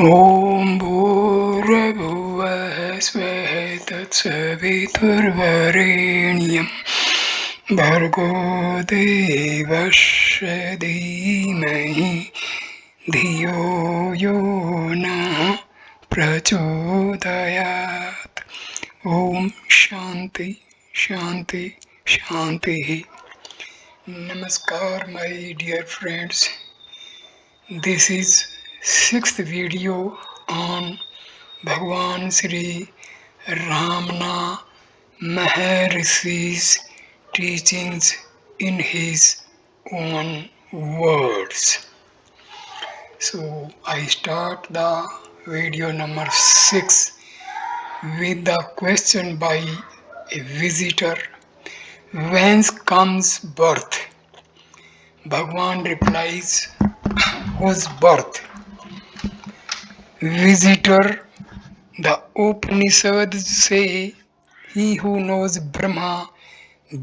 ॐ भूर्भुवः स्वः तत्सवितुर्वरेण्यं भर्गो देवस्य धीमहि धियो यो नः प्रचोदयात्। ॐ शान्ति शान्ति शान्तिः। Namaskar, my dear friends. This is sixth video on Bhagwan Sri Ramana Maharshi's teachings in his own words. So I start the video number 6 with the question by a visitor: whence comes birth? Bhagwan replies, whose birth? Visitor: the Upanishads say, he who knows Brahma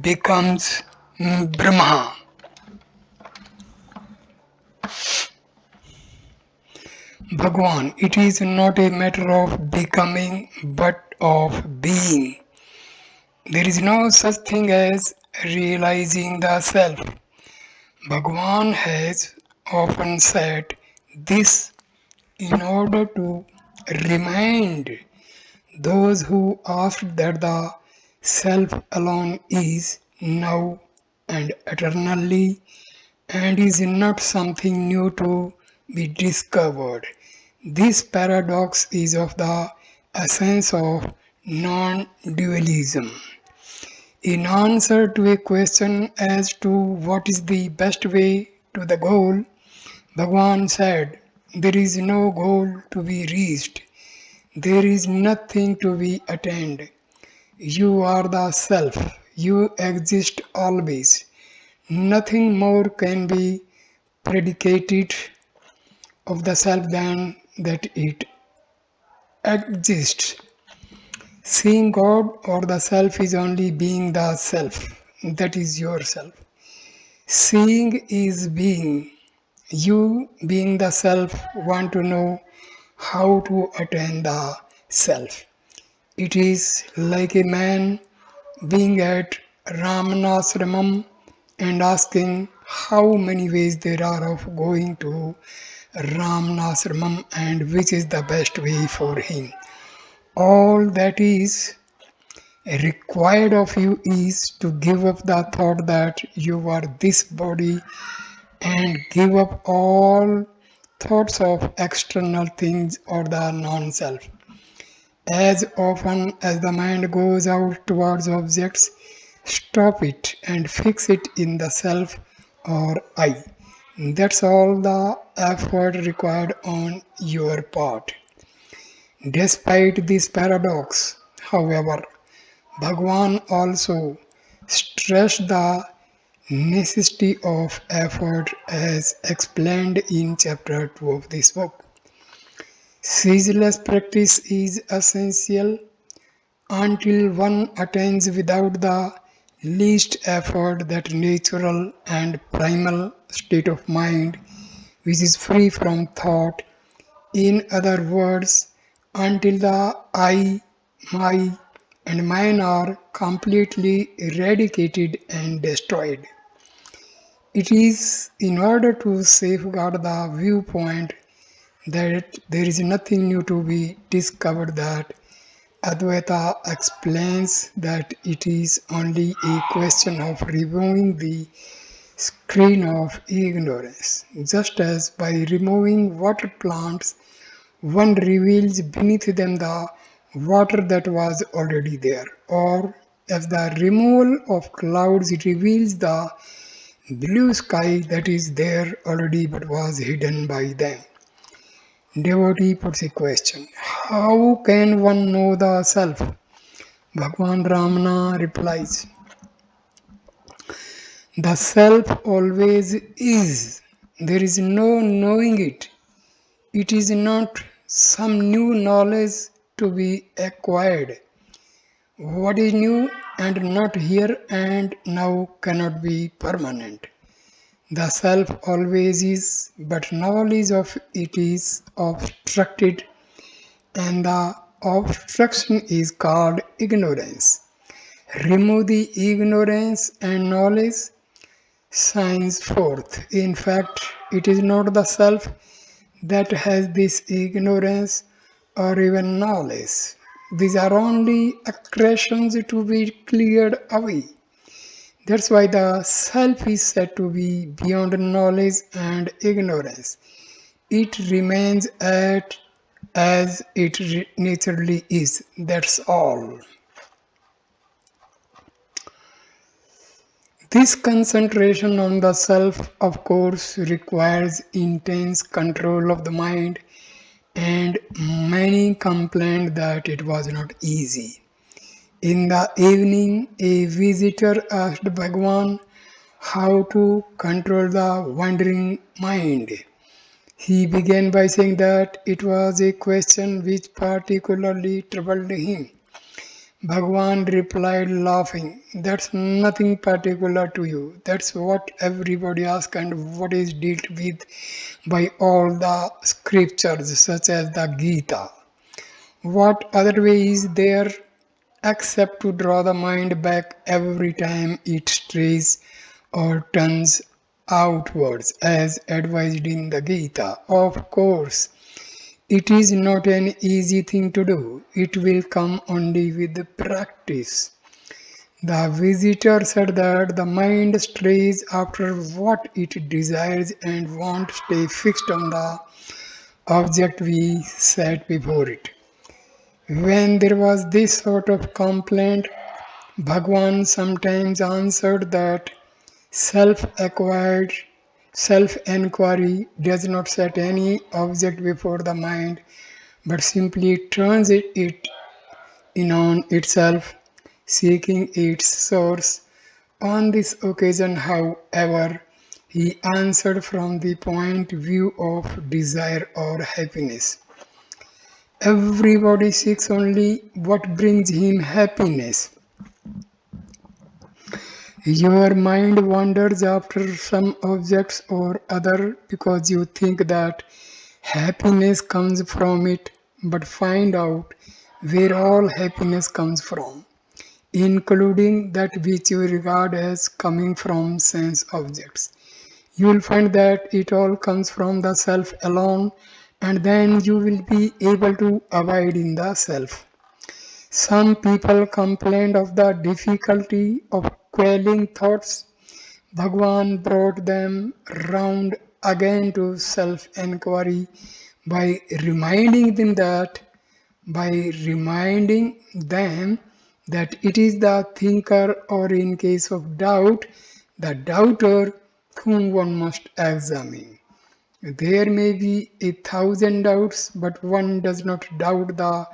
becomes Brahma. Bhagwan: it is not a matter of becoming but of being. There is no such thing as realizing the self. Bhagwan has often said this in order to remind those who ask that the self alone is now and eternally and is not something new to be discovered. This paradox is of the essence of non-dualism. In answer to a question as to what is the best way to the goal, Bhagwan said, there is no goal to be reached. There is nothing to be attained. You are the self. You exist always. Nothing more can be predicated of the self than that it exists. Seeing God or the self is only being the self. That is yourself. Seeing is being. You, being the self, want to know how to attain the self. It is like a man being at Ramanashramam and asking how many ways there are of going to Ramanashramam and which is the best way for him. All that is required of you is to give up the thought that you are this body and give up all thoughts of external things or the non-self. As often as the mind goes out towards objects, stop it and fix it in the self or I. That's all the effort required on your part. Despite this paradox, however, Bhagwan also stressed the necessity of effort as explained in chapter 2 of this book. Ceaseless practice is essential until one attains without the least effort that natural and primal state of mind which is free from thought. In other words, until the I, my and mine are completely eradicated and destroyed. It is in order to safeguard the viewpoint that there is nothing new to be discovered that Advaita explains that it is only a question of removing the screen of ignorance. Just as by removing water plants, one reveals beneath them the water that was already there, or as the removal of clouds reveals the blue sky that is there already but was hidden by them. Devotee puts a question: how can one know the self? Bhagwan Ramana replies, the self always is. There is no knowing it. It is not some new knowledge to be acquired. What is new and not here and now cannot be permanent. The self always is, but knowledge of it is obstructed, and the obstruction is called ignorance. Remove the ignorance and knowledge shines forth. In fact, it is not the self that has this ignorance or even knowledge. These are only accretions to be cleared away. That's why the self is said to be beyond knowledge and ignorance. It remains as it naturally is. That's all. This concentration on the self, of course, requires intense control of the mind, and many complained that it was not easy. In the evening, a visitor asked Bhagwan how to control the wandering mind. He began by saying that it was a question which particularly troubled him. Bhagwan replied laughing, "That's nothing particular to you. That's what everybody asks and what is dealt with by all the scriptures such as the Gita. What other way is there except to draw the mind back every time it strays or turns outwards as advised in the Gita? Of course, it is not an easy thing to do. It will come only with practice." The visitor said that the mind strays after what it desires and won't stay fixed on the object we set before it. When there was this sort of complaint, Bhagwan sometimes answered that self-acquired self-enquiry does not set any object before the mind, but simply turns it in on itself, seeking its source. On this occasion, however, he answered from the point of view of desire or happiness. Everybody seeks only what brings him happiness. Your mind wanders after some objects or other because you think that happiness comes from it, but find out where all happiness comes from, including that which you regard as coming from sense objects. You will find that it all comes from the self alone, and then you will be able to abide in the self. Some people complained of the difficulty of quelling thoughts. Bhagwan brought them round again to self-enquiry by reminding them that it is the thinker, or in case of doubt, the doubter, whom one must examine. There may be 1,000 doubts, but one does not doubt the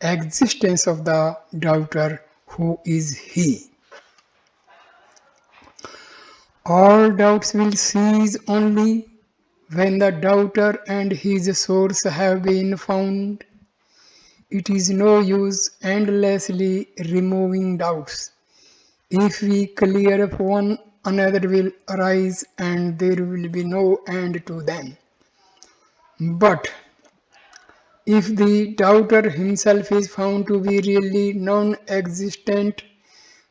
existence of the doubter. Who is he? All doubts will cease only when the doubter and his source have been found. It is no use endlessly removing doubts. If we clear up one, another will arise and there will be no end to them. But if the doubter himself is found to be really non-existent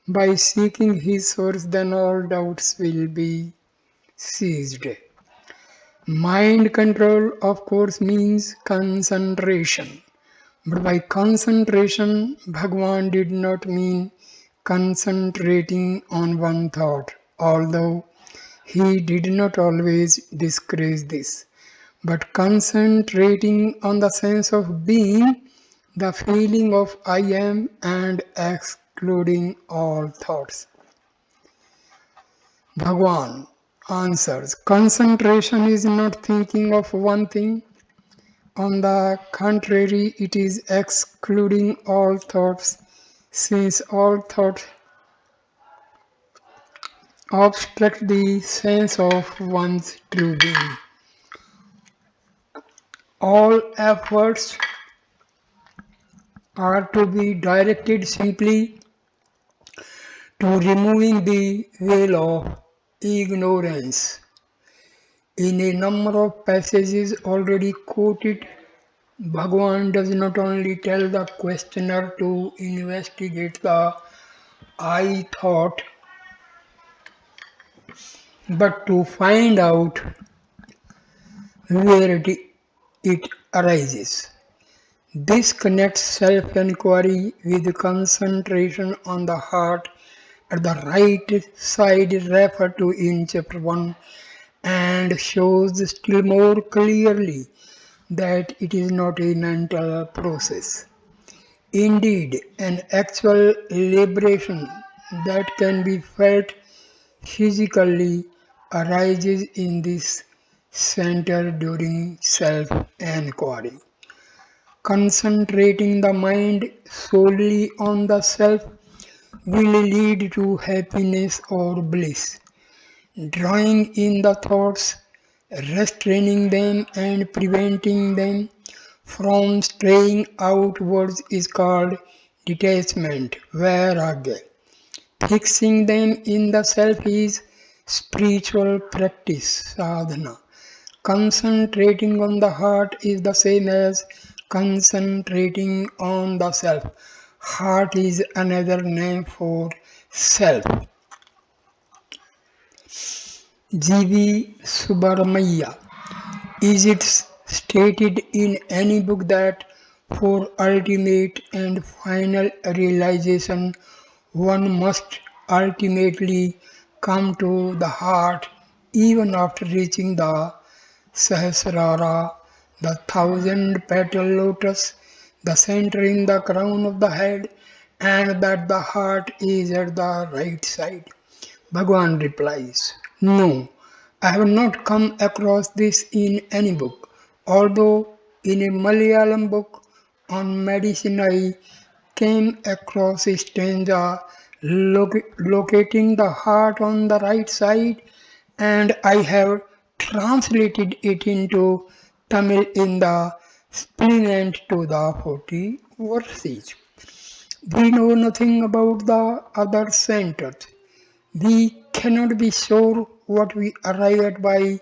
by seeking his source, then all doubts will be ceased. Mind control, of course, means concentration. But by concentration, Bhagwan did not mean concentrating on one thought, although he did not always discourage this, but concentrating on the sense of being, the feeling of I am, and excluding all thoughts. Bhagwan answers, concentration is not thinking of one thing. On the contrary, it is excluding all thoughts, since all thoughts obstruct the sense of one's true being. All efforts are to be directed simply to removing the veil of ignorance. In a number of passages already quoted, Bhagwan does not only tell the questioner to investigate the I thought, but to find out where it arises. This connects self-inquiry with concentration on the heart at the right side referred to in chapter 1 and shows still more clearly that it is not a mental process. Indeed, an actual liberation that can be felt physically arises in this center during self-inquiry. Concentrating the mind solely on the self will lead to happiness or bliss. Drawing in the thoughts, restraining them and preventing them from straying outwards is called detachment, vairagya. Fixing them in the self is spiritual practice, sadhana. Concentrating on the heart is the same as concentrating on the self. Heart is another name for self. G.V. Subramanya. Is it stated in any book that for ultimate and final realization one must ultimately come to the heart even after reaching the Sahasrara, the thousand petal lotus, the center in the crown of the head, and that the heart is at the right side? Bhagwan replies, no, I have not come across this in any book, although in a Malayalam book on medicine I came across a stanza locating the heart on the right side, and I have translated it into Tamil in the supplement to the 40 verses. We know nothing about the other centers. We cannot be sure what we arrive at by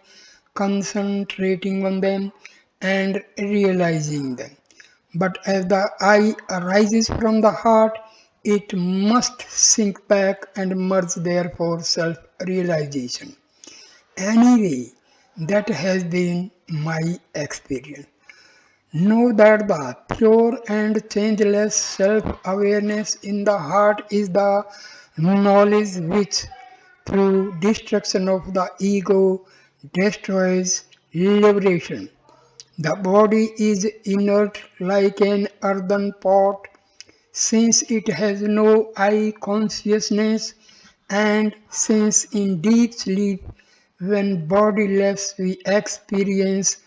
concentrating on them and realizing them. But as the I arises from the heart, it must sink back and merge there for self-realization. Anyway, that has been my experience. Know that the pure and changeless self-awareness in the heart is the knowledge which, through destruction of the ego, destroys liberation. The body is inert like an earthen pot, since it has no I consciousness, and since in deep sleep, when bodiless we experience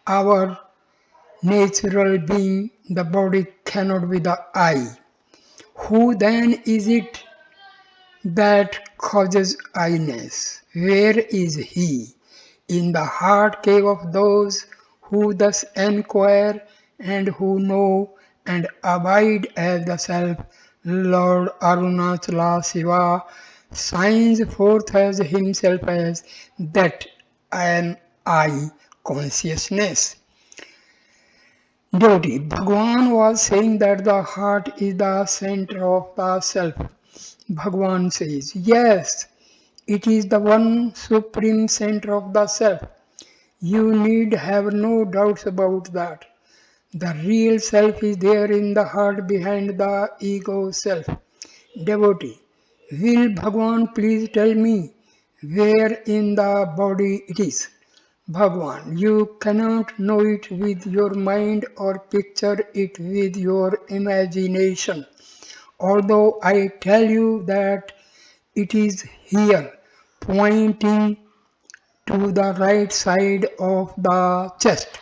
our natural being, the body cannot be the I. Who then is it that causes I-ness? Where is he? In the heart cave of those who thus enquire and who know and abide as the self, Lord Arunachala Shiva shines forth as himself as that am I consciousness. Devotee, Bhagwan was saying that the heart is the center of the self. Bhagwan says, yes, it is the one supreme center of the self. You need have no doubts about that. The real self is there in the heart behind the ego self. Devotee, will Bhagwan please tell me where in the body it is? Bhagwan, you cannot know it with your mind or picture it with your imagination. Although I tell you that it is here, pointing to the right side of the chest.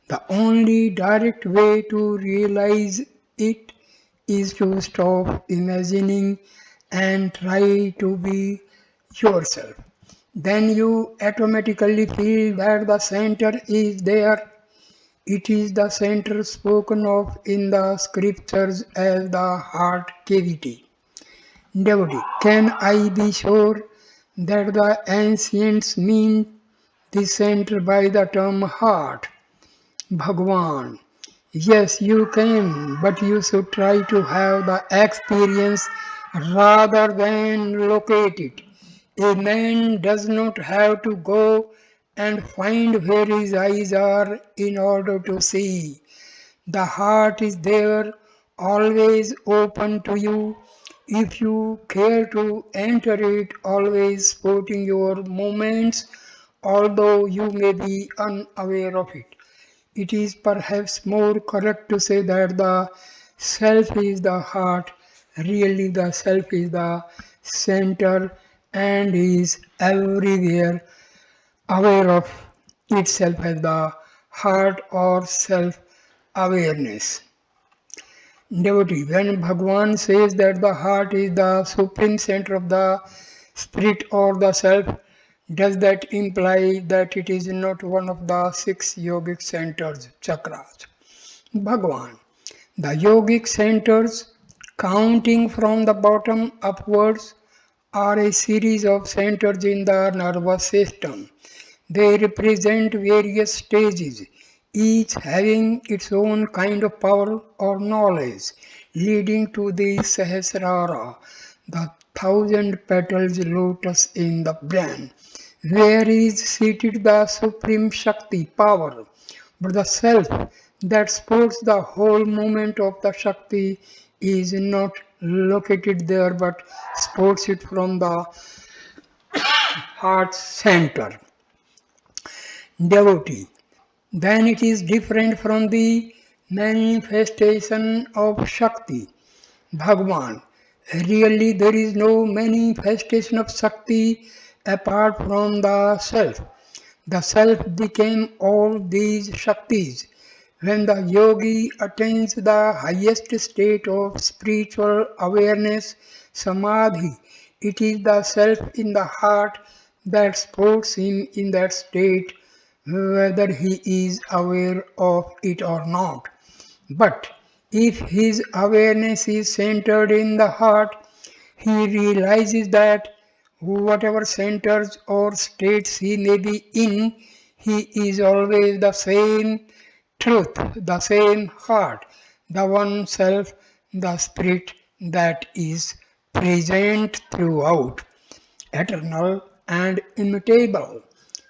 The only direct way to realize it is to stop imagining and try to be yourself. Then you automatically feel that the center is there. It is the center spoken of in the scriptures as the heart cavity. Devotee, can I be sure that the ancients mean the center by the term heart. Bhagwan. Yes, you can, but you should try to have the experience rather than locate it. A man does not have to go and find where his eyes are in order to see. The heart is there, always open to you. If you care to enter it, always supporting your movements, although you may be unaware of it. It is perhaps more correct to say that the self is the heart, really the self is the center and is everywhere aware of itself as the heart or self awareness. Devotee, when Bhagwan says that the heart is the supreme center of the spirit or the self, does that imply that it is not one of the six yogic centers, chakras? Bhagwan, the yogic centers, counting from the bottom upwards, are a series of centers in the nervous system. They represent various stages, each having its own kind of power or knowledge, leading to the Sahasrara, the thousand petals lotus in the brain, where is seated the supreme Shakti power. But the self that supports the whole movement of the Shakti is not located there but supports it from the heart center. Devotee, then it is different from the manifestation of Shakti. Bhagwan, really there is no manifestation of Shakti apart from the Self. The Self became all these Shaktis. When the yogi attains the highest state of spiritual awareness, samadhi, it is the self in the heart that supports him in that state, whether he is aware of it or not. But if his awareness is centered in the heart, he realizes that whatever centers or states he may be in, he is always the same truth, the same heart, the one self, the spirit that is present throughout, eternal and immutable.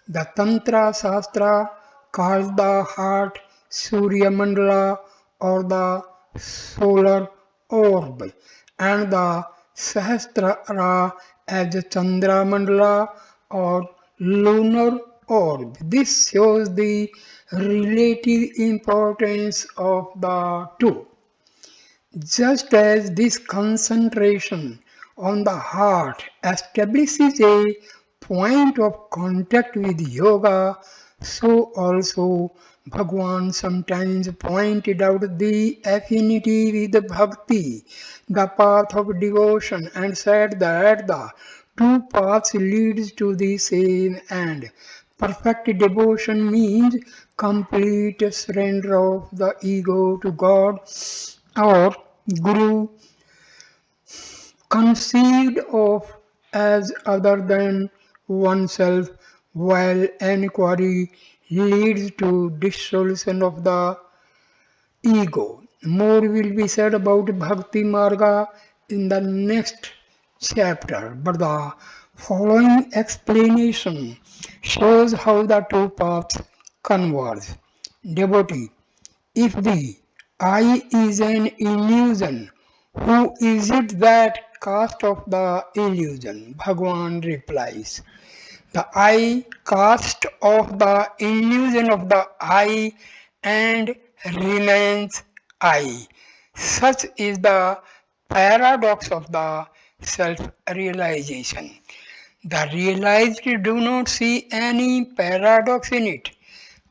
The Tantra Shastra calls the heart Surya Mandala or the solar orb, and the Sahasrara as Chandra Mandala or lunar orb. This shows the relative importance of the two. Just as this concentration on the heart establishes a point of contact with yoga, so also Bhagwan sometimes pointed out the affinity with bhakti, the path of devotion, and said that the two paths leads to the same end. Perfect devotion means complete surrender of the ego to God or Guru, conceived of as other than oneself, while enquiry leads to dissolution of the ego. More will be said about Bhakti Marga in the next chapter, but the following explanation shows how the two paths converge. Devotee, if the I is an illusion, who is it that cast off the illusion? Bhagwan replies, the I cast off the illusion of the I and remains I. Such is the paradox of the self-realization. The realized do not see any paradox in it.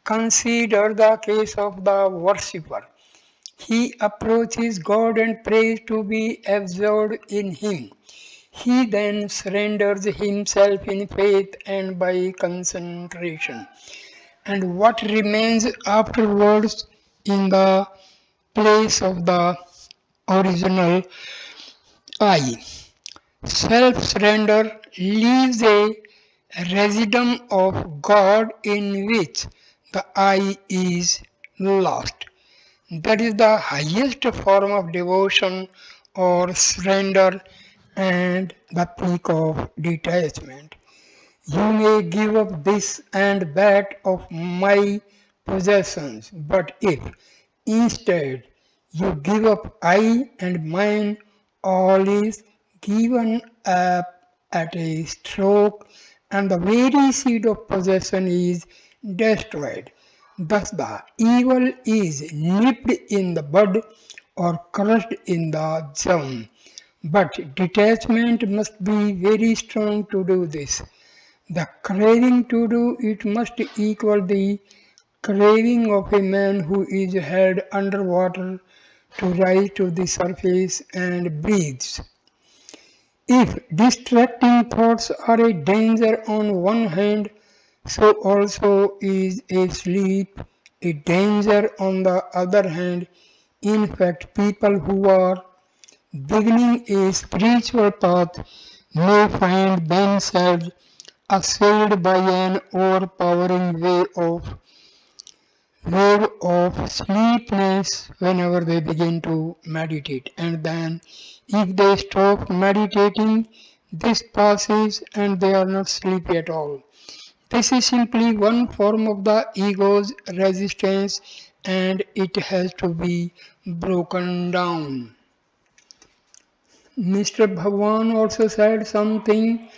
Consider the case of the worshipper. He approaches God and prays to be absorbed in Him. He then surrenders himself in faith and by concentration. And what remains afterwards in the place of the original I? Self surrender leaves a residuum of God in which the I is lost. That is the highest form of devotion or surrender and the peak of detachment. You may give up this and that of my possessions, but if instead you give up I and mine, all is given up at a stroke, and the very seed of possession is destroyed. Thus, the evil is nipped in the bud or crushed in the germ. But detachment must be very strong to do this. The craving to do it must equal the craving of a man who is held under water to rise to the surface and breathes. If distracting thoughts are a danger on one hand, so also is a sleep a danger on the other hand. In fact, people who are beginning a spiritual path may find themselves assailed by an overpowering wave of sleepiness whenever they begin to meditate. And then, if they stop meditating, this passes and they are not sleepy at all. This is simply one form of the ego's resistance and it has to be broken down. Mr. Bhagwan also said something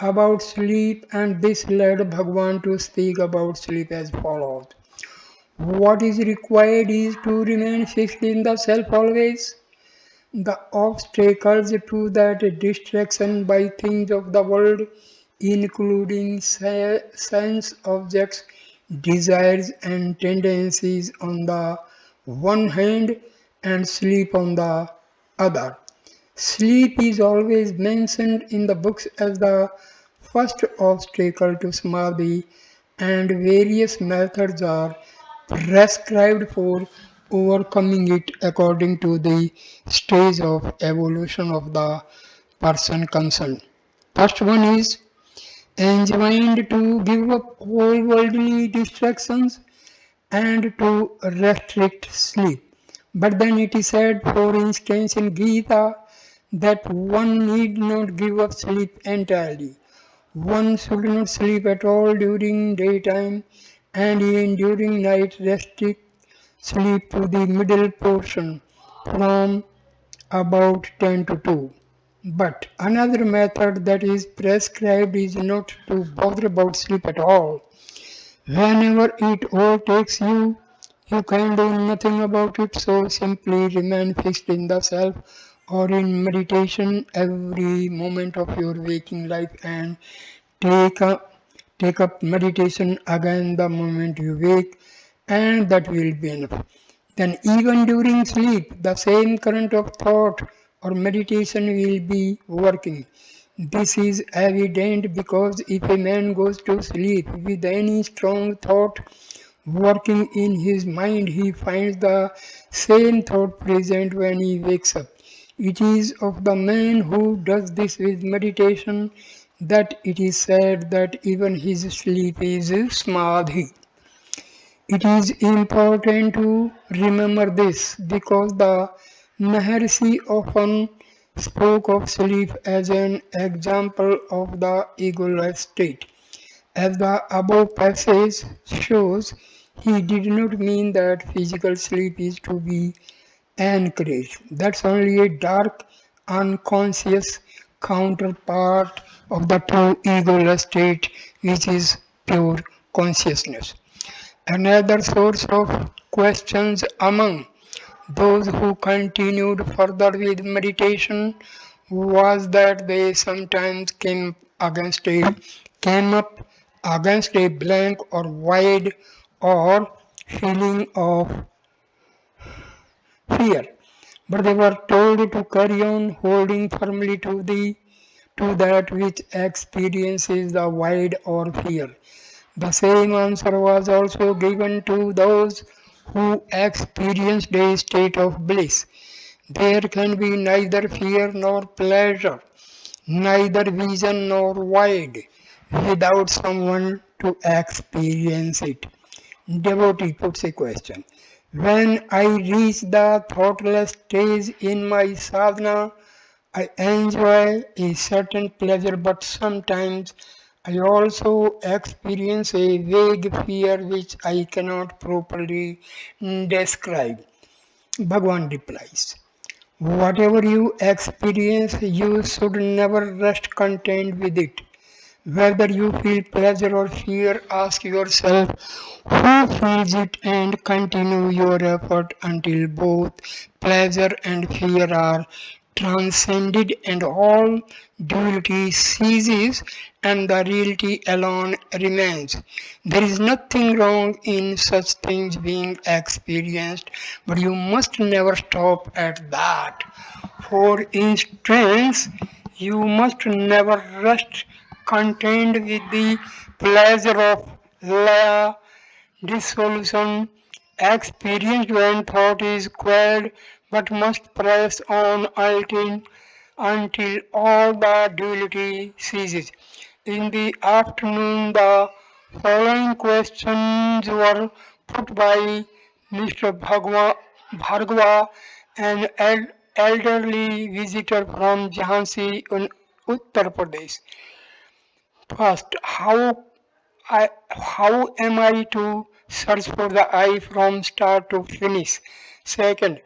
about sleep, and this led Bhagwan to speak about sleep as follows. What is required is to remain fixed in the self always. The obstacles to that distraction by things of the world, including sense objects, desires, and tendencies on the one hand, and sleep on the other. Sleep is always mentioned in the books as the first obstacle to samadhi, and various methods are prescribed for overcoming it according to the stage of evolution of the person concerned. First one is enjoined to give up all worldly distractions and to restrict sleep. But then it is said, for instance, in Gita, that one need not give up sleep entirely. One should not sleep at all during daytime, and even during night restrict sleep to the middle portion from about 10 to 2. But another method that is prescribed is not to bother about sleep at all. Whenever it overtakes you, you can do nothing about it, so simply remain fixed in the self or in meditation every moment of your waking life and take up, take up meditation again the moment you wake, and that will be enough. Then, even during sleep, the same current of thought or meditation will be working. This is evident because if a man goes to sleep with any strong thought working in his mind, he finds the same thought present when he wakes up. It is of the man who does this with meditation that it is said that even his sleep is samadhi. It is important to remember this because the Maharshi often spoke of sleep as an example of the egoless state. As the above passage shows, he did not mean that physical sleep is to be encouraged. That's only a dark, unconscious counterpart of the true egoless state, which is pure consciousness. Another source of questions among those who continued further with meditation was that they sometimes came up against a blank or void or feeling of fear, but they were told to carry on holding firmly to that which experiences the void or fear. The same answer was also given to those who experienced a state of bliss. There can be neither fear nor pleasure, neither vision nor void. without someone to experience it. Devotee puts a question. When I reach the thoughtless stage in my sadhana, I enjoy a certain pleasure, but sometimes I also experience a vague fear which I cannot properly describe. Bhagwan replies, whatever you experience, you should never rest content with it. Whether you feel pleasure or fear, ask yourself who feels it and continue your effort until both pleasure and fear are transcended and all duality ceases and the reality alone remains. There is nothing wrong in such things being experienced, but you must never stop at that. For instance, you must never rest content with the pleasure of laya dissolution experienced when thought is quelled, but must press on until all the duality ceases. In the afternoon, the following questions were put by Mr. Bhargava, an elderly visitor from Jhansi in Uttar Pradesh. First, how am I to search for the I from start to finish? Second,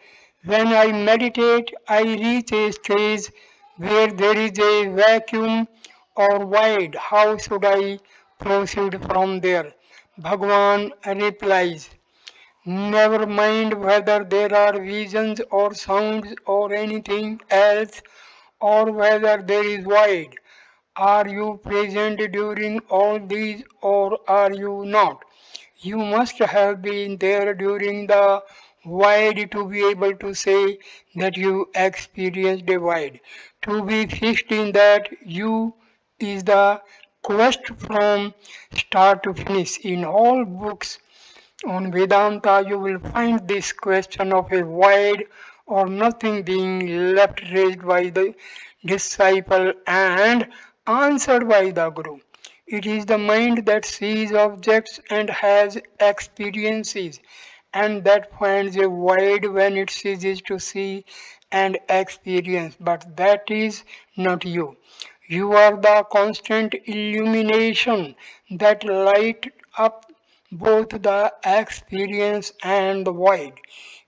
when I meditate, I reach a stage where there is a vacuum or void. How should I proceed from there? Bhagwan replies, never mind whether there are visions or sounds or anything else, or whether there is void. Are you present during all these or are you not? You must have been there during the void to be able to say that you experienced a void. To be fixed in that you is the quest from start to finish. In all books on Vedanta, you will find this question of a void or nothing being left raised by the disciple and answered by the Guru. It is the mind that sees objects and has experiences, and that finds a void when it ceases to see and experience. But that is not you. You are the constant illumination that light up both the experience and the void.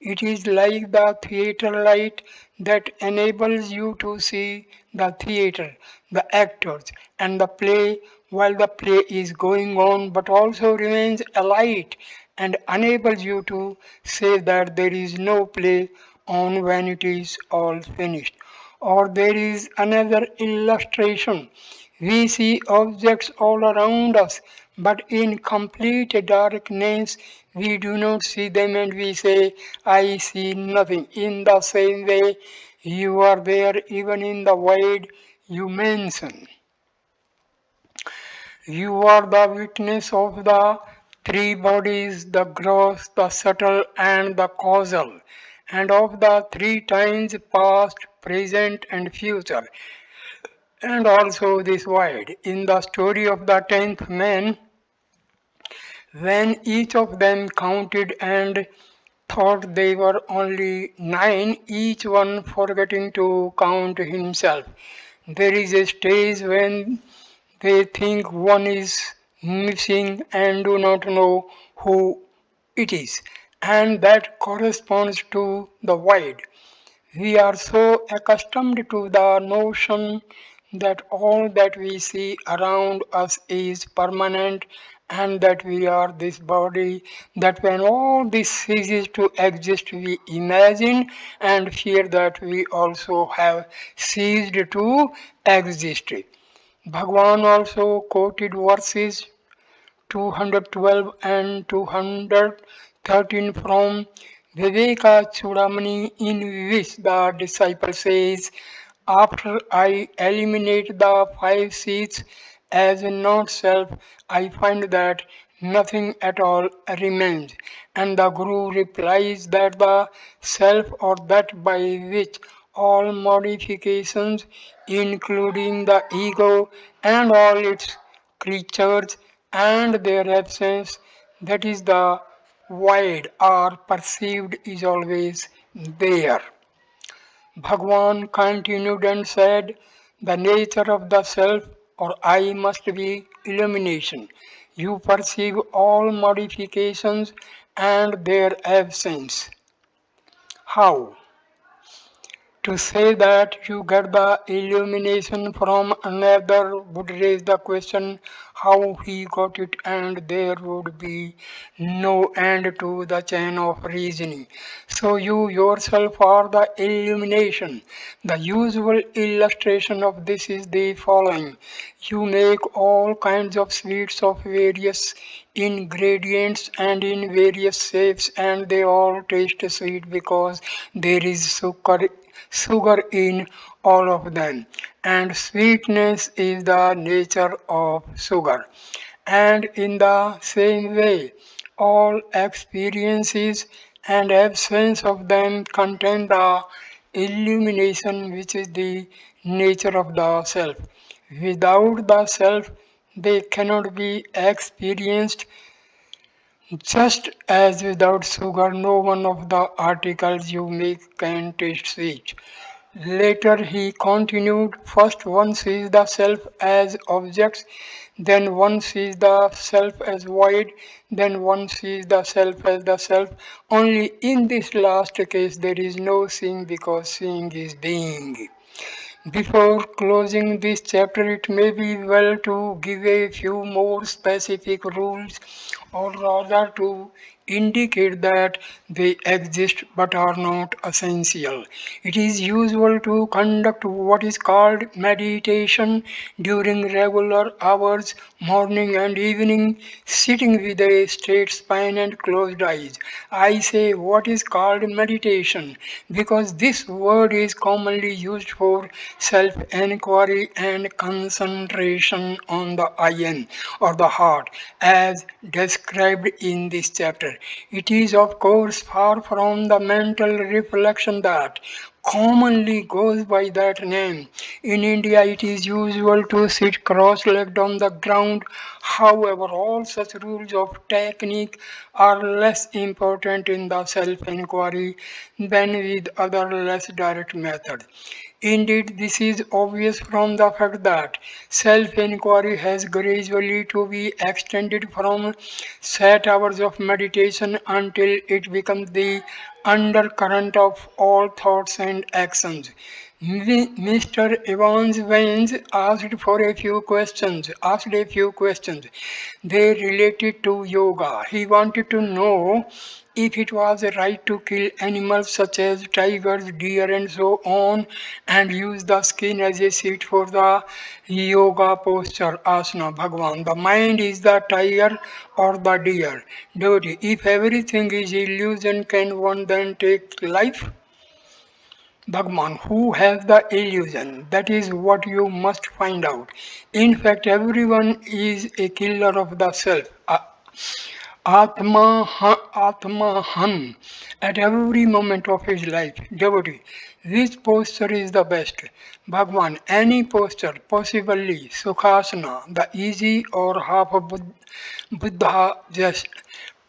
It is like the theater light that enables you to see the theater, the actors, and the play while the play is going on, but also remains a light and enables you to say that there is no play on when it is all finished. Or there is another illustration. We see objects all around us, but in complete darkness we do not see them and we say, I see nothing. In the same way, you are there even in the void you mention. You are the witness of the three bodies, the gross, the subtle, and the causal, and of the three times past, present, and future, and also this void. In the story of the tenth man, when each of them counted and thought they were only nine, each one forgetting to count himself. There is a stage when they think one is missing and do not know who it is, and that corresponds to the void. We are so accustomed to the notion that all that we see around us is permanent and that we are this body, that when all this ceases to exist, we imagine and fear that we also have ceased to exist. Bhagwan also quoted verses 212 and 213 from Viveka Chudamani, in which the disciple says, after I eliminate the five seats as not self, I find that nothing at all remains. And the Guru replies that the self or that by which all modifications, including the ego and all its creatures and their absence, that is the void or perceived is always there. Bhagwan continued and said, the nature of the self or I must be illumination. You perceive all modifications and their absence. How? To say that you get the illumination from another would raise the question how he got it, and there would be no end to the chain of reasoning. So you yourself are the illumination. The usual illustration of this is the following. You make all kinds of sweets of various ingredients and in various shapes, and they all taste sweet because there is sugar in all of them, and sweetness is the nature of sugar. And in the same way, all experiences and absence of them contain the illumination which is the nature of the self. Without the self, they cannot be experienced, just as without sugar, no one of the articles you make can taste sweet. Later he continued, first one sees the self as objects, then one sees the self as void, then one sees the self as the self. Only in this last case there is no seeing because seeing is being. Before closing this chapter, it may be well to give a few more specific rules, or rather to indicate that they exist but are not essential. It is usual to conduct what is called meditation during regular hours, morning and evening, sitting with a straight spine and closed eyes. I say what is called meditation because this word is commonly used for self inquiry and concentration on the IN or the heart as described in this chapter. It is, of course, far from the mental reflection that commonly goes by that name. In India, it is usual to sit cross-legged on the ground. However, all such rules of technique are less important in the self-inquiry than with other less direct methods. Indeed, this is obvious from the fact that self-inquiry has gradually to be extended from set hours of meditation until it becomes the undercurrent of all thoughts and actions. Mr. Evans Vance asked a few questions. They related to yoga. He wanted to know if it was right to kill animals such as tigers, deer, and so on, and use the skin as a seat for the yoga posture, asana, Bhagwan. The mind is the tiger or the deer. Devotee, if everything is illusion, can one then take life? Bhagwan, who has the illusion? That is what you must find out. In fact, everyone is a killer of the self. Atmahan at every moment of his life. Devotee, which posture is the best? Bhagwan, any posture, possibly Sukhasana, the easy or half of Buddha just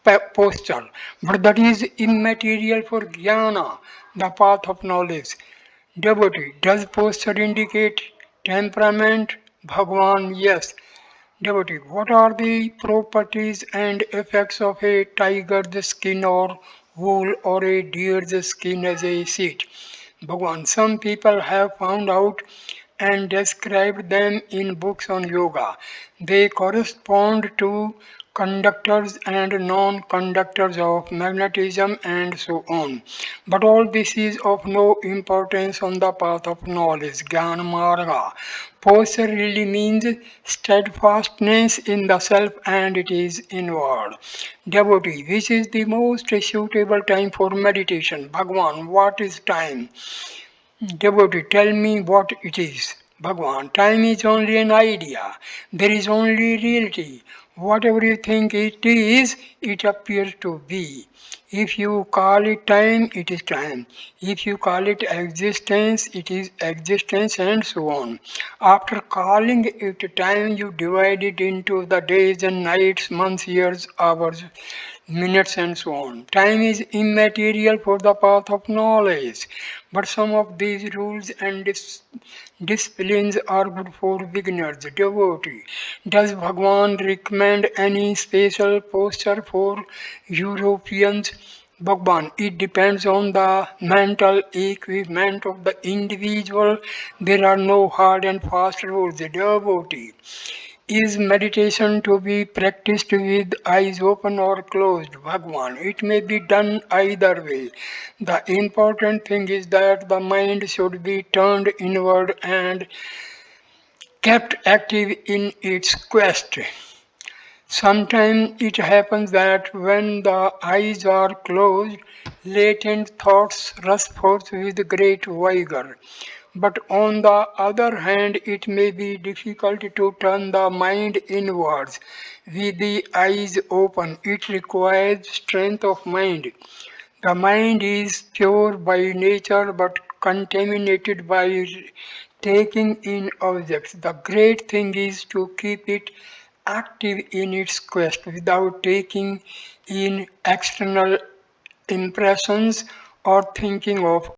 posture. But that is immaterial for jnana, the path of knowledge. Devotee, does posture indicate temperament? Bhagwan, yes. Devotee, what are the properties and effects of a tiger's skin or wool or a deer's skin as a seat? Bhagwan, some people have found out and described them in books on yoga. They correspond to conductors and non-conductors of magnetism and so on. But all this is of no importance on the path of knowledge, Jnana Marga. Posture really means steadfastness in the self and it is inward. Devotee, which is the most suitable time for meditation? Bhagwan, what is time? Devotee, tell me what it is. Bhagwan, time is only an idea. There is only reality. Whatever you think it is, it appears to be. If you call it time, it is time. If you call it existence, it is existence, and so on. After calling it time, you divide it into the days and nights, months, years, hours, minutes, and so on. Time is immaterial for the path of knowledge, but some of these rules and disciplines are good for beginners, devotee. Does Bhagwan recommend any special posture for Europeans? Bhagwan, it depends on the mental equipment of the individual. There are no hard and fast rules. Devotee. Is meditation to be practiced with eyes open or closed? Bhagwan. It may be done either way. The important thing is that the mind should be turned inward and kept active in its quest. Sometimes it happens that when the eyes are closed, latent thoughts rush forth with great vigor. But on the other hand, it may be difficult to turn the mind inwards with the eyes open. It requires strength of mind. The mind is pure by nature but contaminated by taking in objects. The great thing is to keep it active in its quest without taking in external impressions or thinking of